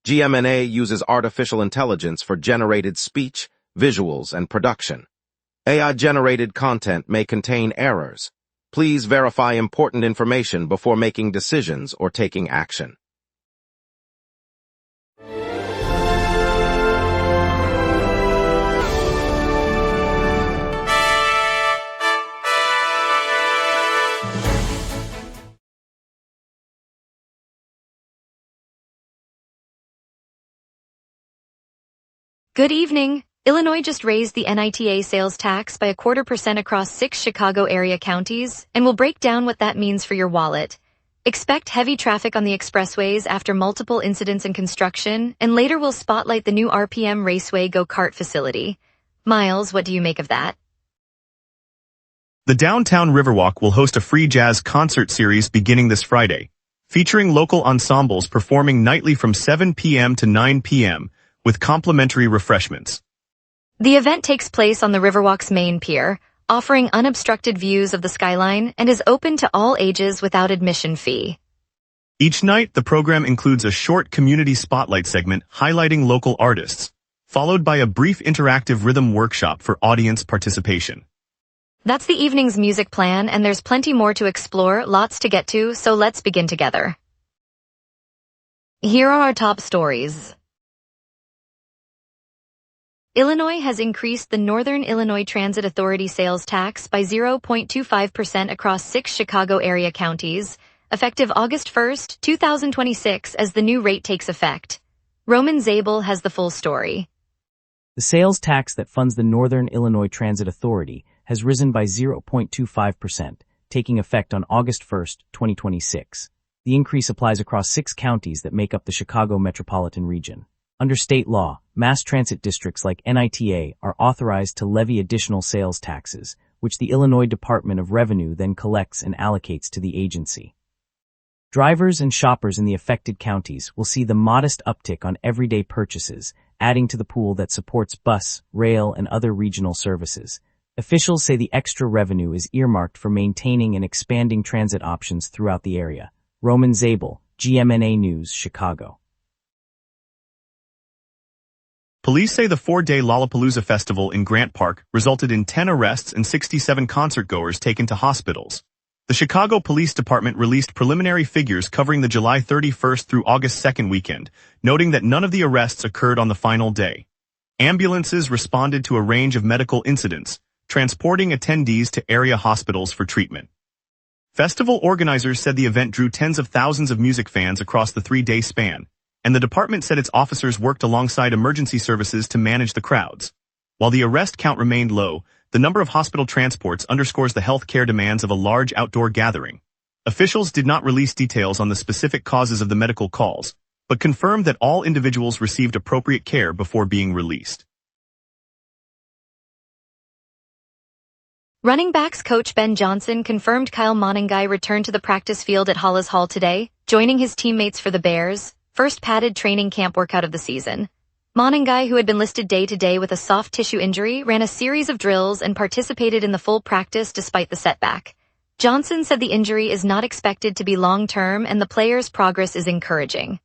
gmna uses artificial intelligence for generated speech, visuals, and production. AI-generated content may contain errors. Please verify important information before making decisions or taking action. Good evening. Illinois just raised the NITA sales tax by 0.25% across 6 Chicago area counties, and we'll break down what that means for your wallet. Expect heavy traffic on the expressways after multiple incidents in construction, and later we'll spotlight the new RPM Raceway go-kart facility. Miles, what do you make of that? The downtown Riverwalk will host a free jazz concert series beginning this Friday, featuring local ensembles performing nightly from 7 p.m. to 9 p.m., with complimentary refreshments. The event takes place on the Riverwalk's main pier, offering unobstructed views of the skyline and is open to all ages without admission fee. Each night, the program includes a short community spotlight segment highlighting local artists, followed by a brief interactive rhythm workshop for audience participation. That's the evening's music plan, and there's plenty more to explore, lots to get to, so let's begin together. Here are our top stories. Illinois has increased the Northern Illinois Transit Authority sales tax by 0.25% across 6 Chicago area counties, effective August 1, 2026, as the new rate takes effect. Roman Zabel has the full story. The sales tax that funds the Northern Illinois Transit Authority has risen by 0.25%, taking effect on August 1, 2026. The increase applies across 6 counties that make up the Chicago metropolitan region. Under state law, mass transit districts like NITA are authorized to levy additional sales taxes, which the Illinois Department of Revenue then collects and allocates to the agency. Drivers and shoppers in the affected counties will see the modest uptick on everyday purchases, adding to the pool that supports bus, rail, and other regional services. Officials say the extra revenue is earmarked for maintaining and expanding transit options throughout the area. Roman Zabel, GMNA News, Chicago. Police say the 4-day Lollapalooza festival in Grant Park resulted in 10 arrests and 67 concertgoers taken to hospitals. The Chicago Police Department released preliminary figures covering the July 31st through August 2nd weekend, noting that none of the arrests occurred on the final day. Ambulances responded to a range of medical incidents, transporting attendees to area hospitals for treatment. Festival organizers said the event drew tens of thousands of music fans across the 3-day span, and the department said its officers worked alongside emergency services to manage the crowds. While the arrest count remained low, the number of hospital transports underscores the health care demands of a large outdoor gathering. Officials did not release details on the specific causes of the medical calls, but confirmed that all individuals received appropriate care before being released. Running backs coach Ben Johnson confirmed Kyle Monangai returned to the practice field at Hollis Hall today, joining his teammates for the Bears' first padded training camp workout of the season. Monangai, who had been listed day-to-day with a soft tissue injury, ran a series of drills and participated in the full practice despite the setback. Johnson said the injury is not expected to be long-term and the player's progress is encouraging.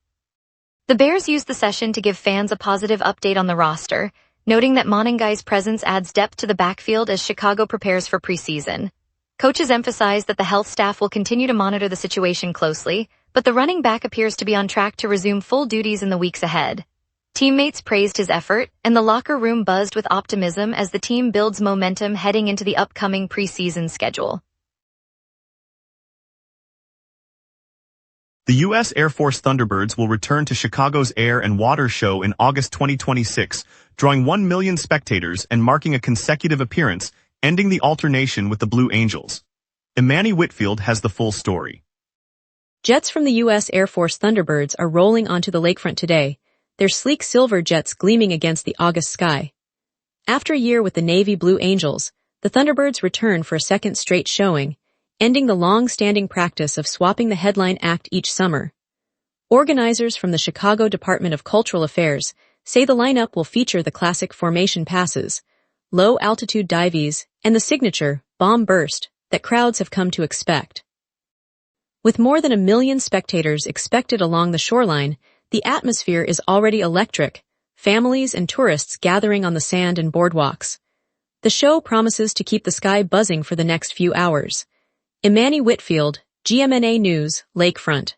The Bears used the session to give fans a positive update on the roster, noting that Monangai's presence adds depth to the backfield as Chicago prepares for preseason. Coaches emphasized that the health staff will continue to monitor the situation closely, but the running back appears to be on track to resume full duties in the weeks ahead. Teammates praised his effort, and the locker room buzzed with optimism as the team builds momentum heading into the upcoming preseason schedule. The U.S. Air Force Thunderbirds will return to Chicago's Air and Water Show in August 2026, drawing 1 million spectators and marking a consecutive appearance, ending the alternation with the Blue Angels. Imani Whitfield has the full story. Jets from the U.S. Air Force Thunderbirds are rolling onto the lakefront today, their sleek silver jets gleaming against the August sky. After a year with the Navy Blue Angels, the Thunderbirds return for a second straight showing, ending the long-standing practice of swapping the headline act each summer. Organizers from the Chicago Department of Cultural Affairs say the lineup will feature the classic formation passes, low-altitude dives, and the signature bomb burst that crowds have come to expect. With more than 1 million spectators expected along the shoreline, The atmosphere is already electric, families and tourists gathering on the sand and boardwalks. The show promises to keep the sky buzzing for the next few hours. Imani Whitfield, GMNA News, Lakefront.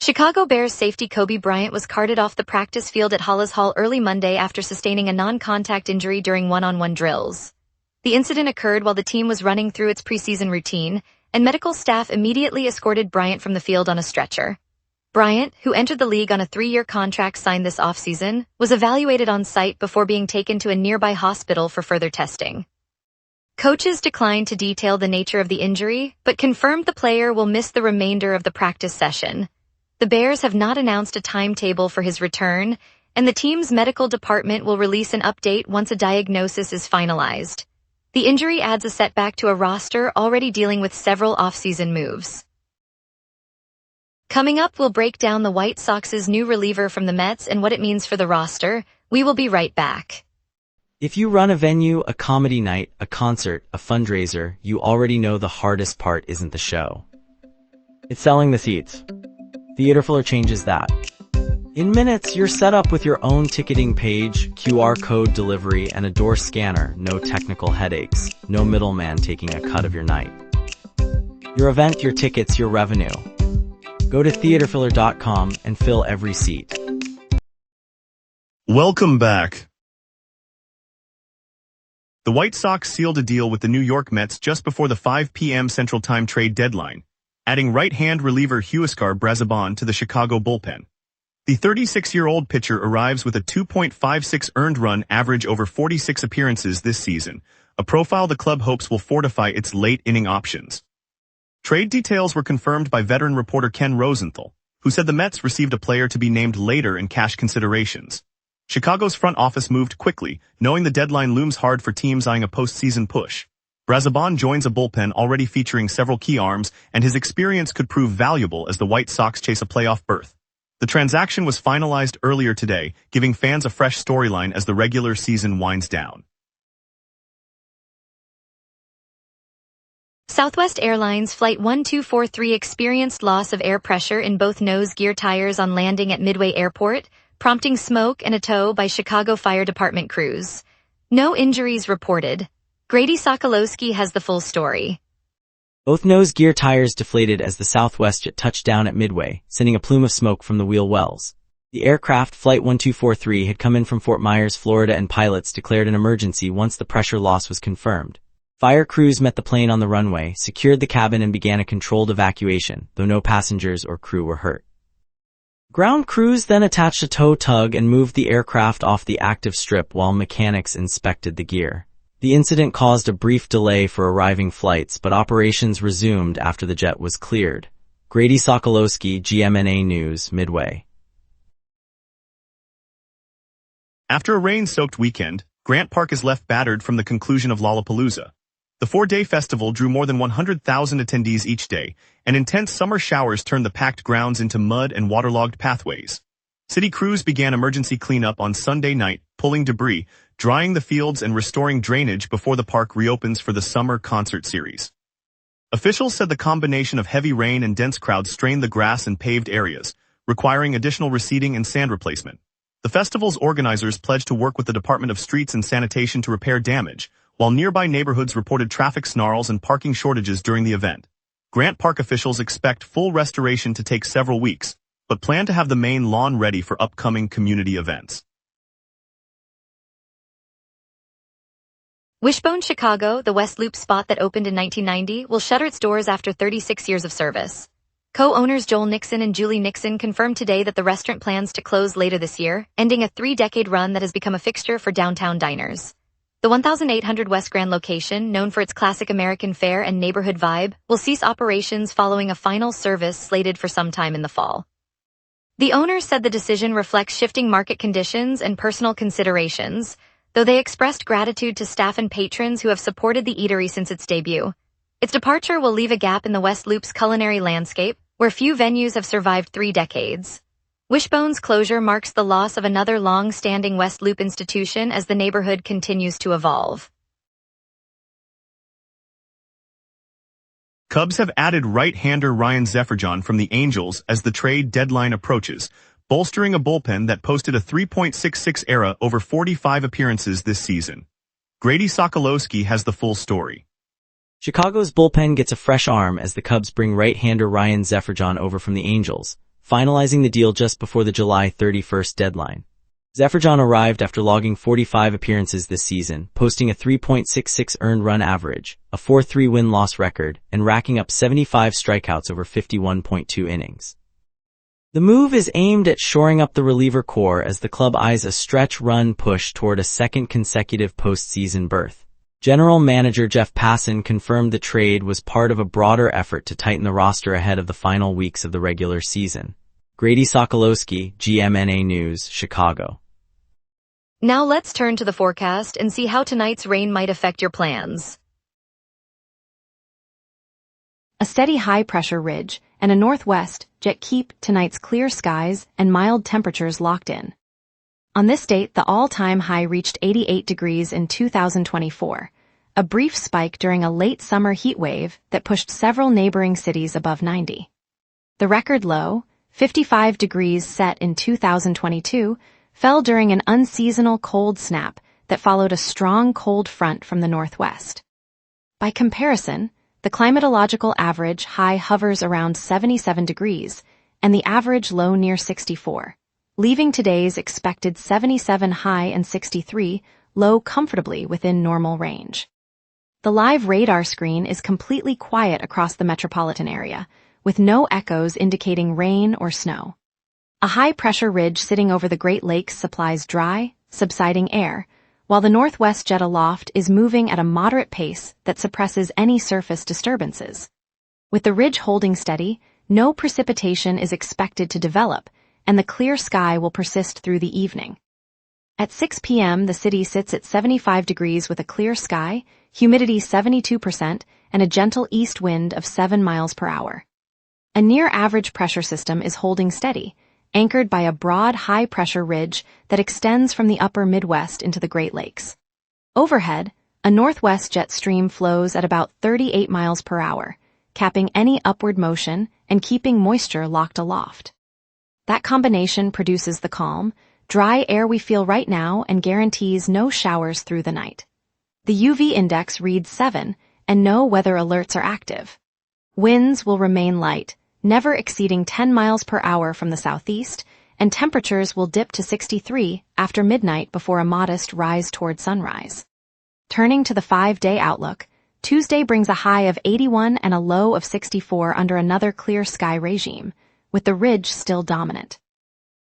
Chicago Bears safety Kobe Bryant was carted off the practice field at Hollis Hall early Monday after sustaining a non-contact injury during one-on-one drills. The incident occurred while the team was running through its preseason routine, and medical staff immediately escorted Bryant from the field on a stretcher. Bryant, who entered the league on a 3-year contract signed this offseason, was evaluated on site before being taken to a nearby hospital for further testing. Coaches declined to detail the nature of the injury, but confirmed the player will miss the remainder of the practice session. The Bears have not announced a timetable for his return, and the team's medical department will release an update once a diagnosis is finalized. The injury adds a setback to a roster already dealing with several off-season moves. Coming up, we'll break down the White Sox's new reliever from the Mets and what it means for the roster. We will be right back. If you run a venue, a comedy night, a concert, a fundraiser, you already know the hardest part isn't the show. It's selling the seats. Theaterfiller changes that. In minutes, you're set up with your own ticketing page, QR code delivery, and a door scanner. No technical headaches. No middleman taking a cut of your night. Your event, your tickets, your revenue. Go to theaterfiller.com and fill every seat. Welcome back. The White Sox sealed a deal with the New York Mets just before the 5 p.m. Central Time trade deadline, adding right-hand reliever Huascar Brazoban to the Chicago bullpen. The 36-year-old pitcher arrives with a 2.56 earned run average over 46 appearances this season, a profile the club hopes will fortify its late-inning options. Trade details were confirmed by veteran reporter Ken Rosenthal, who said the Mets received a player to be named later in cash considerations. Chicago's front office moved quickly, knowing the deadline looms hard for teams eyeing a postseason push. Brazoban joins a bullpen already featuring several key arms, and his experience could prove valuable as the White Sox chase a playoff berth. The transaction was finalized earlier today, giving fans a fresh storyline as the regular season winds down. Southwest Airlines Flight 1243 experienced loss of air pressure in both nose gear tires on landing at Midway Airport, prompting smoke and a tow by Chicago Fire Department crews. No injuries reported. Grady Sokolowski has the full story. Both nose gear tires deflated as the Southwest jet touched down at Midway, sending a plume of smoke from the wheel wells. The aircraft, Flight 1243, had come in from Fort Myers, Florida, and pilots declared an emergency once the pressure loss was confirmed. Fire crews met the plane on the runway, secured the cabin, and began a controlled evacuation, though no passengers or crew were hurt. Ground crews then attached a tow tug and moved the aircraft off the active strip while mechanics inspected the gear. The incident caused a brief delay for arriving flights, but operations resumed after the jet was cleared. Grady Sokolowski, GMNA News, Midway. After a rain-soaked weekend, Grant Park is left battered from the conclusion of Lollapalooza. The 4-day festival drew more than 100,000 attendees each day, and intense summer showers turned the packed grounds into mud and waterlogged pathways. City crews began emergency cleanup on Sunday night, pulling debris, drying the fields, and restoring drainage before the park reopens for the summer concert series. Officials said the combination of heavy rain and dense crowds strained the grass and paved areas, requiring additional reseeding and sand replacement. The festival's organizers pledged to work with the Department of Streets and Sanitation to repair damage, while nearby neighborhoods reported traffic snarls and parking shortages during the event. Grant Park officials expect full restoration to take several weeks, but plan to have the main lawn ready for upcoming community events. Wishbone Chicago, the West Loop spot that opened in 1990, will shutter its doors after 36 years of service. Co-owners Joel Nixon and Julie Nixon confirmed today that the restaurant plans to close later this year, ending a 3-decade run that has become a fixture for downtown diners. The 1800 West Grand location, known for its classic American fare and neighborhood vibe, will cease operations following a final service slated for some time in the fall. The owners said the decision reflects shifting market conditions and personal considerations, though they expressed gratitude to staff and patrons who have supported the eatery since its debut. Its departure will leave a gap in the West Loop's culinary landscape, where few venues have survived 3 decades. Wishbone's closure marks the loss of another long-standing West Loop institution as the neighborhood continues to evolve. Cubs have added right-hander Ryan Zefferjon from the Angels as the trade deadline approaches, bolstering a bullpen that posted a 3.66 ERA over 45 appearances this season. Grady Sokolowski has the full story. Chicago's bullpen gets a fresh arm as the Cubs bring right-hander Ryan Zefferjon over from the Angels, finalizing the deal just before the July 31st deadline. Zefferjon arrived after logging 45 appearances this season, posting a 3.66 earned run average, a 4.3 win-loss record, and racking up 75 strikeouts over 51.2 innings. The move is aimed at shoring up the reliever core as the club eyes a stretch run push toward a second consecutive postseason berth. General Manager Jeff Passan confirmed the trade was part of a broader effort to tighten the roster ahead of the final weeks of the regular season. Grady Sokolowski, GMNA News, Chicago. Now let's turn to the forecast and see how tonight's rain might affect your plans. A steady high-pressure ridge and a northwest jet keep tonight's clear skies and mild temperatures locked in. On this date, the all-time high reached 88 degrees in 2024, a brief spike during a late summer heat wave that pushed several neighboring cities above 90. The record low, 55 degrees set in 2022, fell during an unseasonal cold snap that followed a strong cold front from the northwest. By comparison, the climatological average high hovers around 77 degrees and the average low near 64, leaving today's expected 77 high and 63 low comfortably within normal range. The live radar screen is completely quiet across the metropolitan area, with no echoes indicating rain or snow. A high-pressure ridge sitting over the Great Lakes supplies dry, subsiding air, while the northwest jet aloft is moving at a moderate pace that suppresses any surface disturbances. With the ridge holding steady, no precipitation is expected to develop, and the clear sky will persist through the evening. At 6 p.m., the city sits at 75 degrees with a clear sky, humidity 72%, and a gentle east wind of 7 miles per hour. A near-average pressure system is holding steady, anchored by a broad high-pressure ridge that extends from the upper Midwest into the Great Lakes. Overhead, a northwest jet stream flows at about 38 miles per hour, capping any upward motion and keeping moisture locked aloft. That combination produces the calm, dry air we feel right now and guarantees no showers through the night. The UV index reads 7, and no weather alerts are active. Winds will remain light, never exceeding 10 miles per hour from the southeast, and temperatures will dip to 63 after midnight before a modest rise toward sunrise. Turning to the 5-day outlook, Tuesday brings a high of 81 and a low of 64 under another clear sky regime, with the ridge still dominant.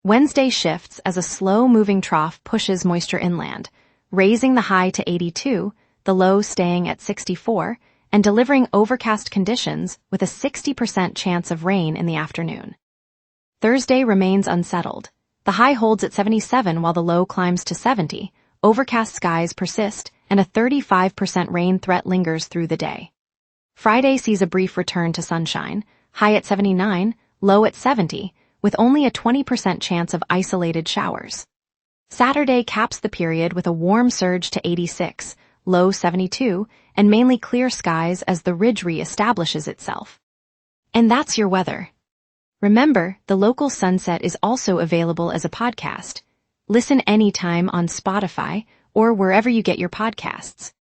Wednesday shifts as a slow-moving trough pushes moisture inland, raising the high to 82, the low staying at 64, and delivering overcast conditions with a 60% chance of rain in the afternoon. Thursday remains unsettled. The high holds at 77 while the low climbs to 70, overcast skies persist, and a 35% rain threat lingers through the day. Friday sees a brief return to sunshine, high at 79, low at 70, with only a 20% chance of isolated showers. Saturday caps the period with a warm surge to 86, low 72, and mainly clear skies as the ridge re-establishes itself. And that's your weather. Remember, the local sunset is also available as a podcast. Listen anytime on Spotify or wherever you get your podcasts.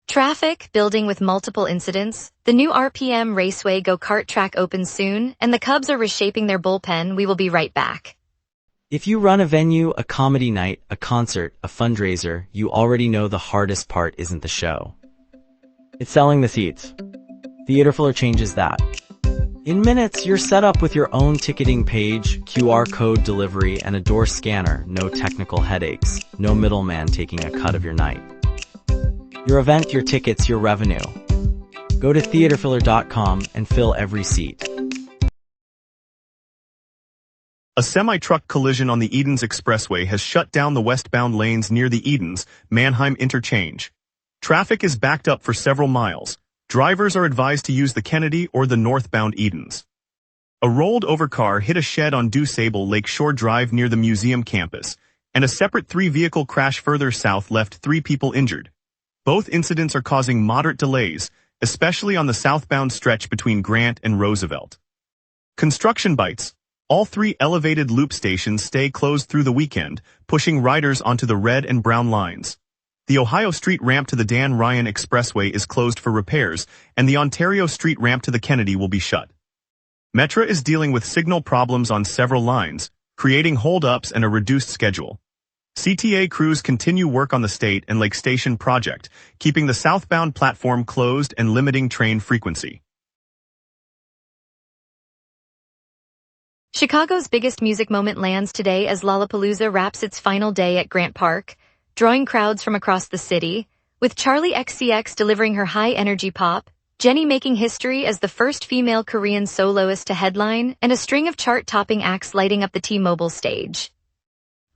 Traffic building with multiple incidents. The new RPM Raceway go-kart track opens soon, and the Cubs are reshaping their bullpen. We will be right back. If you run a venue, a comedy night, a concert, a fundraiser, you already know the hardest part isn't the show. It's selling the seats. Theaterfiller changes that. In minutes, you're set up with your own ticketing page, QR code delivery, and a door scanner. No technical headaches. No middleman taking a cut of your night. Your event, your tickets, your revenue. Go to theaterfiller.com and fill every seat. A semi-truck collision on the Edens Expressway has shut down the westbound lanes near the Edens-Mannheim interchange. Traffic is backed up for several miles. Drivers are advised to use the Kennedy or the northbound Edens. A rolled-over car hit a shed on DuSable Lakeshore Drive near the museum campus, and a separate 3-vehicle crash further south left 3 people injured. Both incidents are causing moderate delays, especially on the southbound stretch between Grant and Roosevelt. Construction bites. All 3 elevated loop stations stay closed through the weekend, pushing riders onto the red and brown lines. The Ohio Street ramp to the Dan Ryan Expressway is closed for repairs, and the Ontario Street ramp to the Kennedy will be shut. Metra is dealing with signal problems on several lines, creating hold-ups and a reduced schedule. CTA crews continue work on the State and Lake Station project, keeping the southbound platform closed and limiting train frequency. Chicago's biggest music moment lands today as Lollapalooza wraps its final day at Grant Park, drawing crowds from across the city, with Charli XCX delivering her high-energy pop, Jennie making history as the first female Korean soloist to headline, and a string of chart-topping acts lighting up the T-Mobile stage.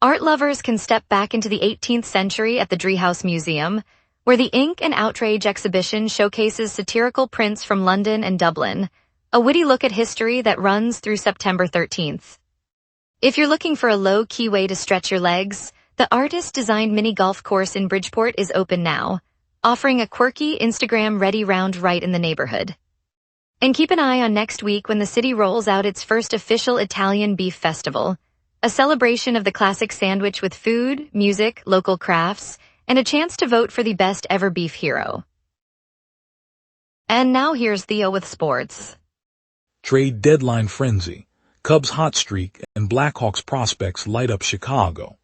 Art lovers can step back into the 18th century at the Driehaus Museum, where the Ink and Outrage exhibition showcases satirical prints from London and Dublin, a witty look at history that runs through September 13th. If you're looking for a low-key way to stretch your legs, the artist-designed mini golf course in Bridgeport is open now, offering a quirky Instagram-ready round right in the neighborhood. And keep an eye on next week when the city rolls out its first official Italian Beef Festival, a celebration of the classic sandwich with food, music, local crafts, and a chance to vote for the best ever beef hero. And now here's Theo with sports. Trade deadline frenzy, Cubs hot streak, and Blackhawks prospects light up Chicago.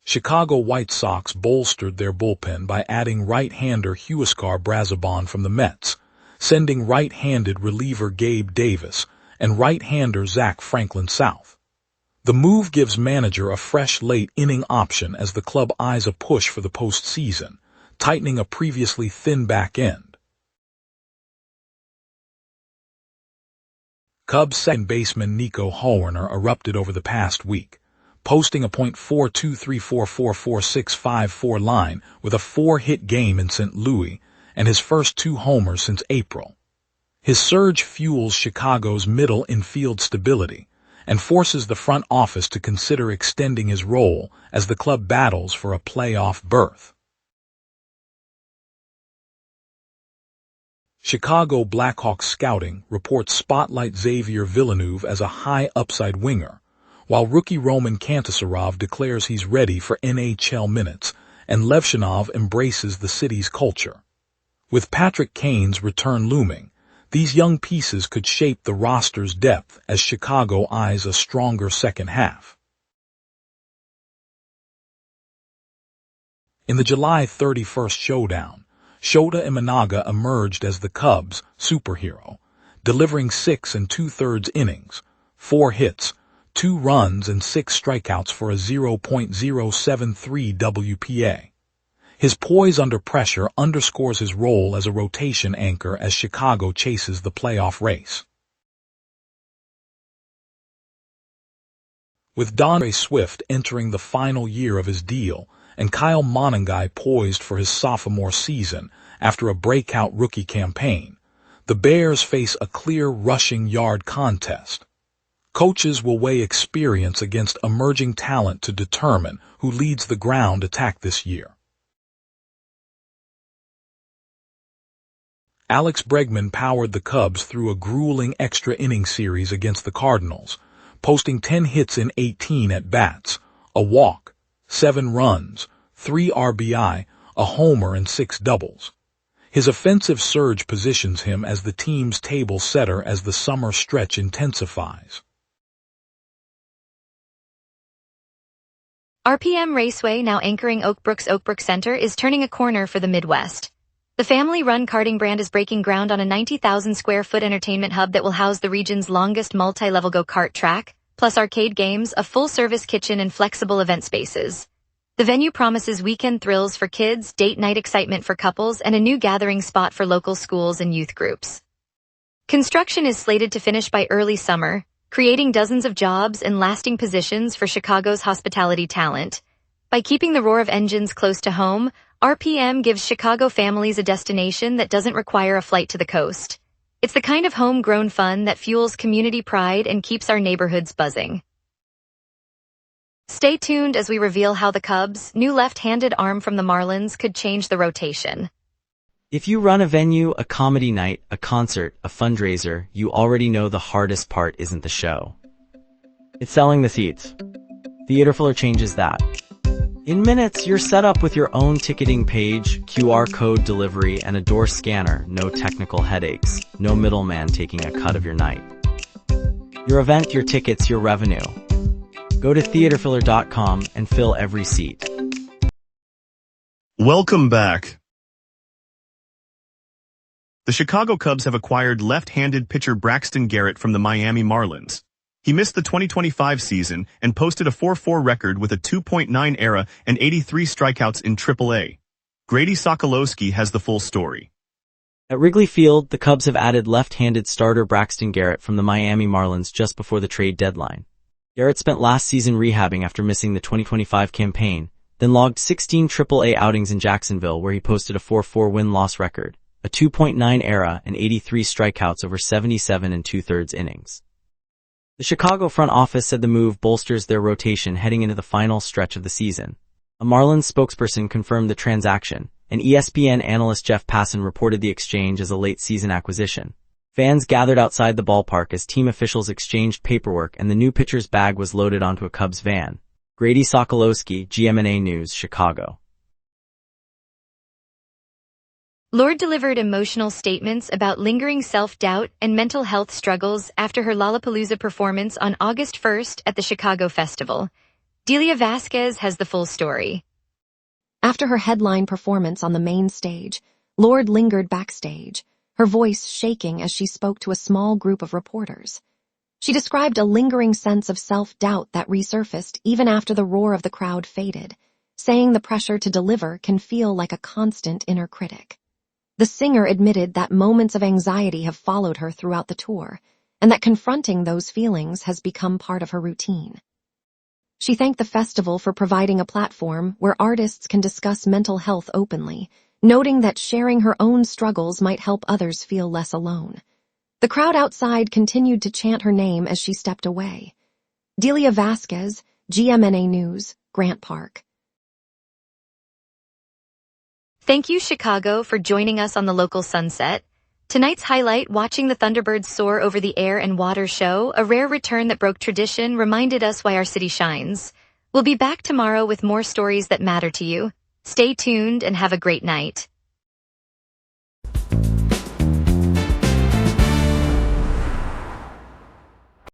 Chicago White Sox bolstered their bullpen by adding right-hander Huascar Brazoban from the Mets, sending right-handed reliever Gabe Davis and right-hander Zach Franklin south. The move gives manager a fresh late-inning option as the club eyes a push for the postseason, tightening a previously thin back end. Cubs second baseman Nico Hoerner erupted over the past week, posting a .423444654 line with a 4-hit game in St. Louis and his first 2 homers since April. His surge fuels Chicago's middle infield stability and forces the front office to consider extending his role as the club battles for a playoff berth. Chicago Blackhawks scouting reports spotlight Xavier Villeneuve as a high upside winger, while rookie Roman Kantasarov declares he's ready for NHL minutes and Levshinov embraces the city's culture. With Patrick Kane's return looming, these young pieces could shape the roster's depth as Chicago eyes a stronger second half. In the July 31st showdown, Shota Imanaga emerged as the Cubs' superhero, delivering 6 2/3 innings, 4 hits, 2 runs and 6 strikeouts for a 0.073 WPA. His poise under pressure underscores his role as a rotation anchor as Chicago chases the playoff race. With DeAndre Swift entering the final year of his deal and Kyle Monangai poised for his sophomore season after a breakout rookie campaign, the Bears face a clear rushing yard contest. Coaches will weigh experience against emerging talent to determine who leads the ground attack this year. Alex Bregman powered the Cubs through a grueling extra inning series against the Cardinals, posting 10 hits in 18 at-bats, a walk, 7 runs, 3 RBI, a homer and 6 doubles. His offensive surge positions him as the team's table setter as the summer stretch intensifies. RPM Raceway, now anchoring Oakbrook Center, is turning a corner for the Midwest. The family-run karting brand is breaking ground on a 90,000-square-foot entertainment hub that will house the region's longest multi-level go-kart track, plus arcade games, a full-service kitchen, and flexible event spaces. The venue promises weekend thrills for kids, date night excitement for couples, and a new gathering spot for local schools and youth groups. Construction is slated to finish by early summer, creating dozens of jobs and lasting positions for Chicago's hospitality talent. By keeping the roar of engines close to home, RPM gives Chicago families a destination that doesn't require a flight to the coast. It's the kind of homegrown fun that fuels community pride and keeps our neighborhoods buzzing. Stay tuned as we reveal how the Cubs' new left-handed arm from the Marlins could change the rotation. If you run a venue, a comedy night, a concert, a fundraiser, you already know the hardest part isn't the show. It's selling the seats. Theaterfiller changes that. In minutes, you're set up with your own ticketing page, QR code delivery, and a door scanner. No technical headaches. No middleman taking a cut of your night. Your event, your tickets, your revenue. Go to theaterfiller.com and fill every seat. Welcome back. The Chicago Cubs have acquired left-handed pitcher Braxton Garrett from the Miami Marlins. He missed the 2025 season and posted a 4.4 record with a 2.9 ERA and 83 strikeouts in AAA. Grady Sokolowski has the full story. At Wrigley Field, the Cubs have added left-handed starter Braxton Garrett from the Miami Marlins just before the trade deadline. Garrett spent last season rehabbing after missing the 2025 campaign, then logged 16 AAA outings in Jacksonville where he posted a 4.4 win-loss record, a 2.9 ERA, and 83 strikeouts over 77 and 2/3 innings. The Chicago front office said the move bolsters their rotation heading into the final stretch of the season. A Marlins spokesperson confirmed the transaction, and ESPN analyst Jeff Passan reported the exchange as a late-season acquisition. Fans gathered outside the ballpark as team officials exchanged paperwork and the new pitcher's bag was loaded onto a Cubs van. Grady Sokolowski, GMNA News, Chicago. Lorde delivered emotional statements about lingering self-doubt and mental health struggles after her Lollapalooza performance on August 1st at the Chicago Festival. Delia Vasquez has the full story. After her headline performance on the main stage, Lorde lingered backstage, her voice shaking as she spoke to a small group of reporters. She described a lingering sense of self-doubt that resurfaced even after the roar of the crowd faded, saying the pressure to deliver can feel like a constant inner critic. The singer admitted that moments of anxiety have followed her throughout the tour, and that confronting those feelings has become part of her routine. She thanked the festival for providing a platform where artists can discuss mental health openly, noting that sharing her own struggles might help others feel less alone. The crowd outside continued to chant her name as she stepped away. Delia Vasquez, GMNA News, Grant Park. Thank you, Chicago, for joining us on the local sunset. Tonight's highlight, watching the Thunderbirds soar over the air and water show, a rare return that broke tradition, reminded us why our city shines. We'll be back tomorrow with more stories that matter to you. Stay tuned and have a great night.